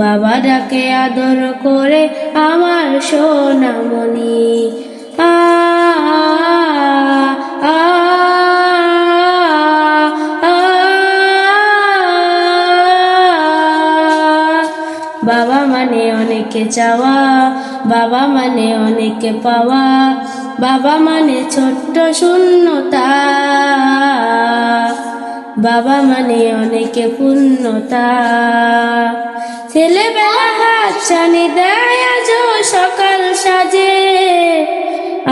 বাবা ডাকে আদর করে আমার সোনামণি। আ আ আ বাবা মানে অনেকে চাওয়া, বাবা মানে অনেকে পাওয়া, বাবা মানে ছোট্ট শূন্যতা, বাবা মানে অনেকে পূর্ণতা। ছেলেবেলা হাত ছানি দেয় আজও সকাল সাজে,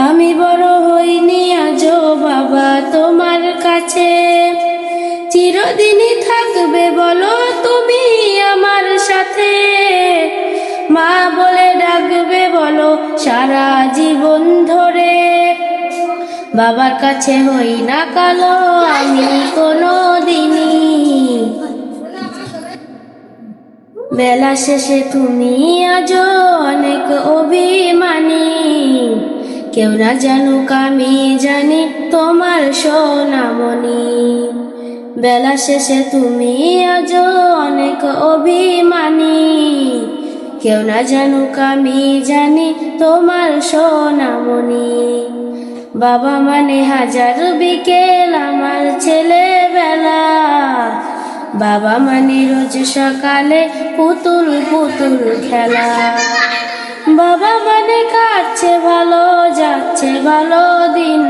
আমি বড় হইনি আজও বাবা তোমার কাছে। চিরদিনই থাকবে বলো তুমি আমার সাথে, মা বলে ডাকবে বলো সারা জীবন ধরে। বাবার কাছে হই না কালো আমি কোনো দিনই, বেলা শেষে তুমি আজও অনেক অভিমানী। কেউ না জানুক আমি জানি তোমার সোনামণি, বেলা শেষে তুমি আজও অনেক অভিমানী। কেউ না জানুক আমি জানি তোমার সোনামণি। বাবা মানে হাজার বিকেল আমার ছেলেবেলা, বাবা মানে রোজ সকালে পুতুল পুতুল খেলা। বাবা মানে কাটছে ভালো যাচ্ছে ভালো দিন,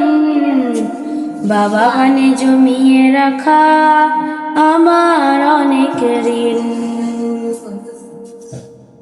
বাবা মানে জমিয়ে রাখা আমার অনেক ঋণ।